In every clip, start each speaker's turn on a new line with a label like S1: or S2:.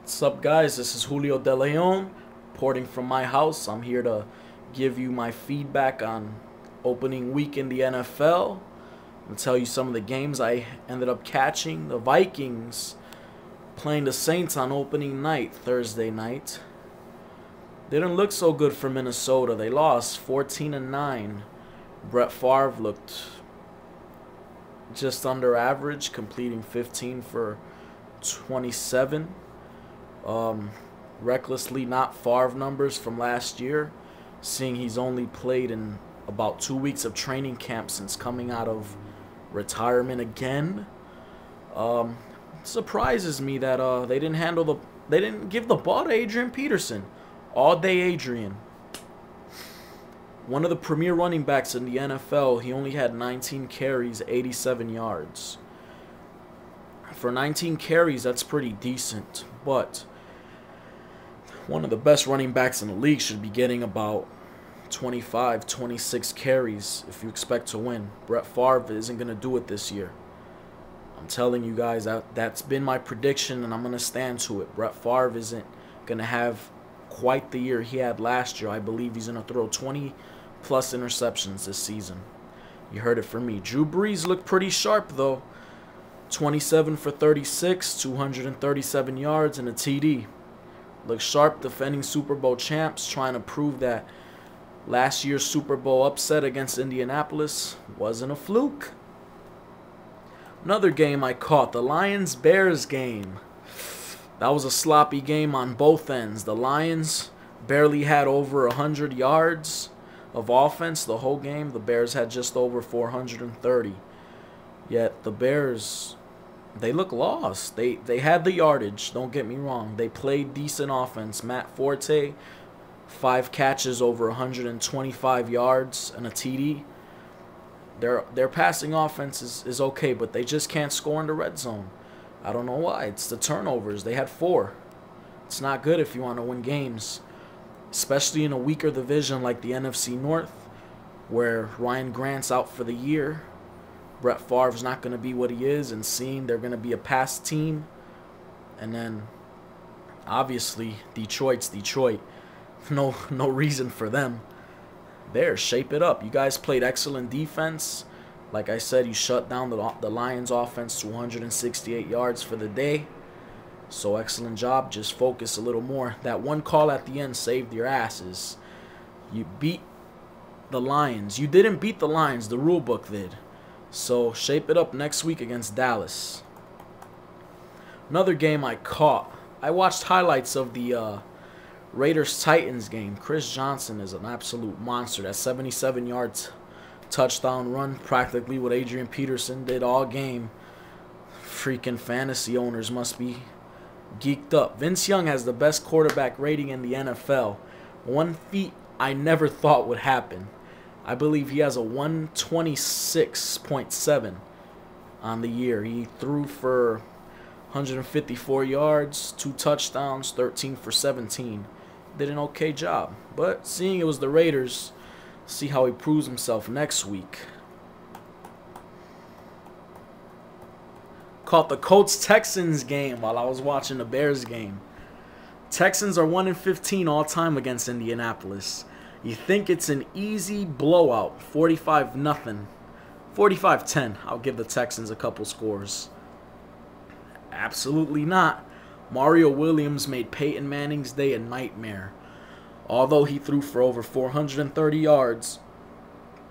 S1: What's up, guys? This is Julio De Leon, reporting from my house. I'm here to give you my feedback on opening week in the NFL. I'm going to tell you some of the games I ended up catching. The Vikings playing the Saints on opening night, Thursday night. Didn't look so good for Minnesota. They lost 14-9. Brett Favre looked just under average, completing 15 for 27. Recklessly not Favre numbers from last year, seeing he's only played in about 2 weeks of training camp since coming out of retirement again. Surprises me that they didn't give the ball to Adrian Peterson. All day Adrian. One of the premier running backs in the NFL, he only had 19 carries, 87 yards. For 19 carries, that's pretty decent, but one of the best running backs in the league should be getting about 25, 26 carries if you expect to win. Brett Favre isn't going to do it this year. I'm telling you guys, that's been my prediction, and I'm going to stand to it. Brett Favre isn't going to have quite the year he had last year. I believe he's going to throw 20-plus interceptions this season. You heard it from me. Drew Brees looked pretty sharp, though. 27 for 36, 237 yards, and a TD. Looks sharp, defending Super Bowl champs, trying to prove that last year's Super Bowl upset against Indianapolis wasn't a fluke. Another game I caught, the Lions-Bears game. That was a sloppy game on both ends. The Lions barely had over 100 yards of offense the whole game. The Bears had just over 430. Yet the Bears, they look lost. They had the yardage, don't get me wrong. They played decent offense. Matt Forte, 5 catches over 125 yards and a TD. Their passing offense is okay, but they just can't score in the red zone. I don't know why. It's the turnovers. They had 4. It's not good if you want to win games, especially in a weaker division like the NFC North, where Ryan Grant's out for the year. Brett Favre's not going to be what he is, and seeing they're going to be a pass team. And then, obviously, Detroit's Detroit. No reason for them. Bears, shape it up. You guys played excellent defense. Like I said, you shut down the Lions' offense to 168 yards for the day. So, excellent job. Just focus a little more. That one call at the end saved your asses. You beat the Lions. You didn't beat the Lions. The rule book did. So, shape it up next week against Dallas. Another game I caught. I watched highlights of the Raiders-Titans game. Chris Johnson is an absolute monster. That 77-yard touchdown run, practically what Adrian Peterson did all game. Freaking fantasy owners must be geeked up. Vince Young has the best quarterback rating in the NFL. One feat I never thought would happen. I believe he has a 126.7 on the year. He threw for 154 yards, 2 touchdowns, 13 for 17. Did an okay job. But seeing it was the Raiders, see how he proves himself next week. Caught the Colts-Texans game while I was watching the Bears game. Texans are 1-15 all time against Indianapolis. You think it's an easy blowout, 45-0. 45-10. I'll give the Texans a couple scores. Absolutely not. Mario Williams made Peyton Manning's day a nightmare. Although he threw for over 430 yards,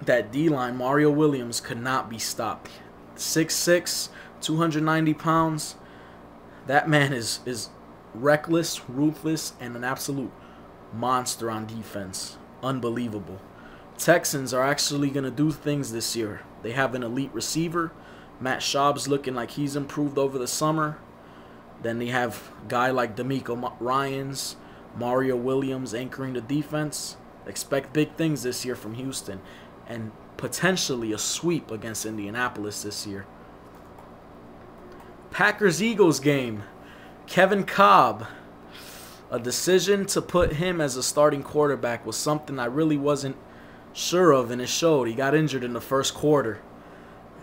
S1: that D-line, Mario Williams, could not be stopped. 6'6", 290 pounds. That man is reckless, ruthless, and an absolute monster on defense. Unbelievable. Texans are actually going to do things this year. They have an elite receiver. Matt Schaub's looking like he's improved over the summer. Then they have a guy like DeMeco Ryans, Mario Williams anchoring the defense. Expect big things this year from Houston, and potentially a sweep against Indianapolis this year. Packers-Eagles game. Kevin Kolb. A decision to put him as a starting quarterback was something I really wasn't sure of, and it showed. He got injured in the first quarter.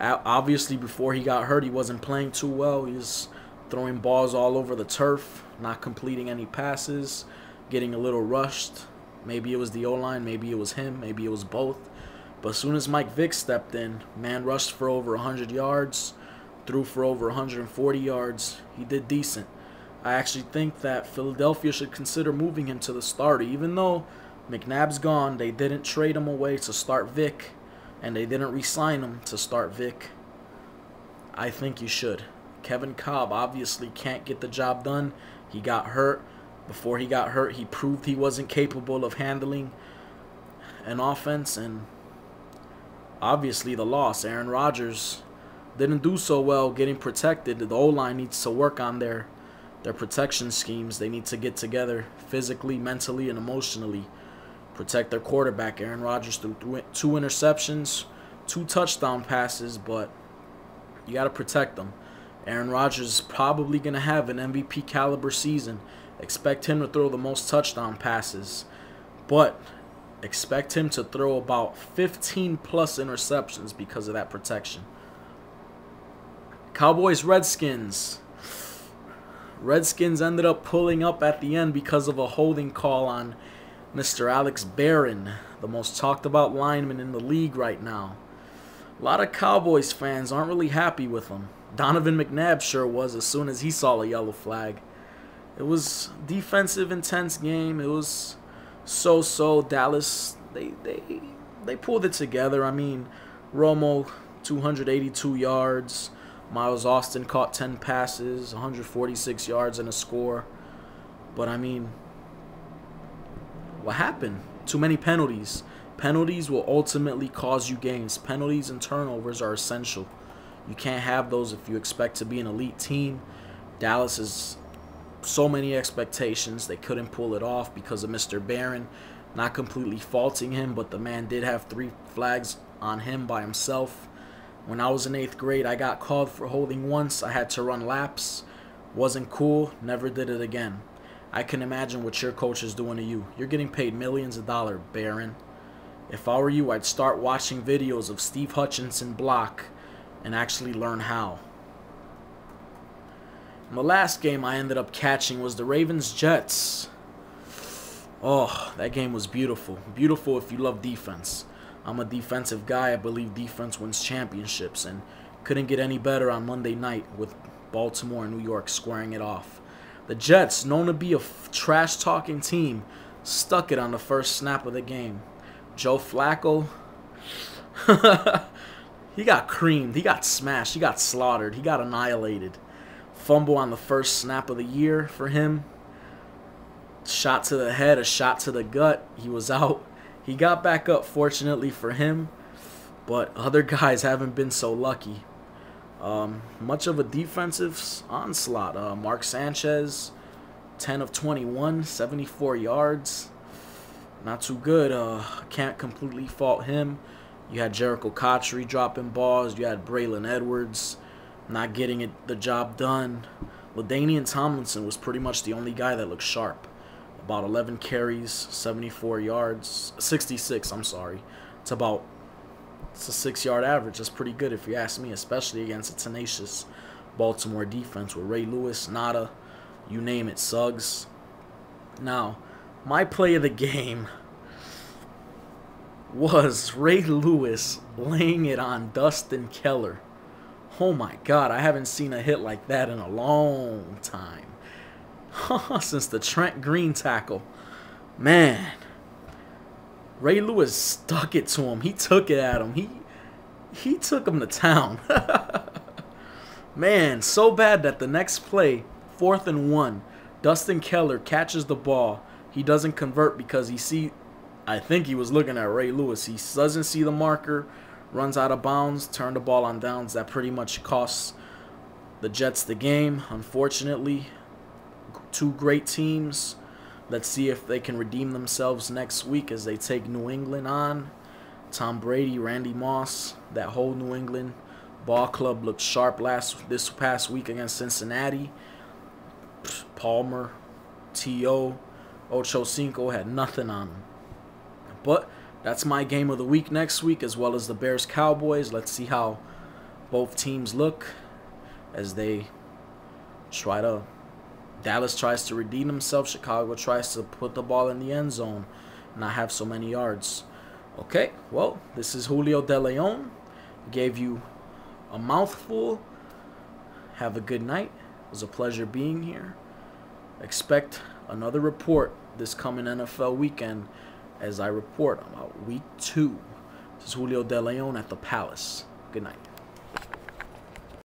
S1: Obviously, before he got hurt, he wasn't playing too well. He was throwing balls all over the turf, not completing any passes, getting a little rushed. Maybe it was the O-line, maybe it was him, maybe it was both. But as soon as Mike Vick stepped in, man rushed for over 100 yards, threw for over 140 yards. He did decent. I actually think that Philadelphia should consider moving him to the starter. Even though McNabb's gone, they didn't trade him away to start Vick, and they didn't re-sign him to start Vick. I think you should. Kevin Kolb obviously can't get the job done. He got hurt. Before he got hurt, he proved he wasn't capable of handling an offense, and obviously the loss. Aaron Rodgers didn't do so well getting protected. The O-line needs to work on their protection schemes. They need to get together physically, mentally, and emotionally. Protect their quarterback. Aaron Rodgers threw 2 interceptions, 2 touchdown passes, but you got to protect them. Aaron Rodgers is probably going to have an MVP caliber season. Expect him to throw the most touchdown passes, but expect him to throw about 15 plus interceptions because of that protection. Cowboys, Redskins. Redskins ended up pulling up at the end because of a holding call on Mr. Alex Barron, the most talked about lineman in the league right now. A lot of Cowboys fans aren't really happy with him. Donovan McNabb sure was as soon as he saw a yellow flag. It was defensive intense game. It was so. Dallas, they pulled it together. I mean, Romo, 282 yards. Miles Austin caught 10 passes, 146 yards and a score. But, I mean, what happened? Too many penalties. Penalties will ultimately cause you gains. Penalties and turnovers are essential. You can't have those if you expect to be an elite team. Dallas has so many expectations. They couldn't pull it off because of Mr. Barron. Not completely faulting him, but the man did have 3 flags on him by himself. When I was in 8th grade, I got called for holding once. I had to run laps. Wasn't cool. Never did it again. I can imagine what your coach is doing to you. You're getting paid millions of dollars, Barron. If I were you, I'd start watching videos of Steve Hutchinson block and actually learn how. And the last game I ended up catching was the Ravens-Jets. Oh, that game was beautiful. Beautiful if you love defense. I'm a defensive guy. I believe defense wins championships, and couldn't get any better on Monday night with Baltimore and New York squaring it off. The Jets, known to be a trash-talking team, stuck it on the first snap of the game. Joe Flacco, he got creamed. He got smashed. He got slaughtered. He got annihilated. Fumble on the first snap of the year for him. Shot to the head, a shot to the gut. He was out. He got back up, fortunately for him, but other guys haven't been so lucky. Much of a defensive onslaught. Mark Sanchez, 10 of 21, 74 yards. Not too good. Can't completely fault him. You had Jericho Cotchery dropping balls. You had Braylon Edwards not getting the job done. LaDainian Tomlinson was pretty much the only guy that looked sharp. About 11 carries, 74 yards, 66, I'm sorry. It's a 6-yard average. That's pretty good if you ask me, especially against a tenacious Baltimore defense with Ray Lewis, Nada, you name it, Suggs. Now, my play of the game was Ray Lewis laying it on Dustin Keller. Oh my God, I haven't seen a hit like that in a long time. Since the Trent Green tackle. Man, Ray Lewis stuck it to him. He took it at him. He took him to town. Man, so bad that the next play, 4th and 1, Dustin Keller catches the ball. He doesn't convert because I think he was looking at Ray Lewis. He doesn't see the marker, runs out of bounds, turned the ball on downs. That pretty much costs the Jets the game, unfortunately. 2 great teams. Let's see if they can redeem themselves next week as they take New England on. Tom Brady, Randy Moss, that whole New England ball club looked sharp this past week against Cincinnati. Palmer, T.O., Ocho Cinco had nothing on them. But that's my game of the week next week, as well as the Bears-Cowboys. Let's see how both teams look as they Dallas tries to redeem himself. Chicago tries to put the ball in the end zone, not have so many yards. Okay, well, this is Julio De Leon. Gave you a mouthful. Have a good night. It was a pleasure being here. Expect another report this coming NFL weekend as I report about week 2. This is Julio De Leon at the Palace. Good night.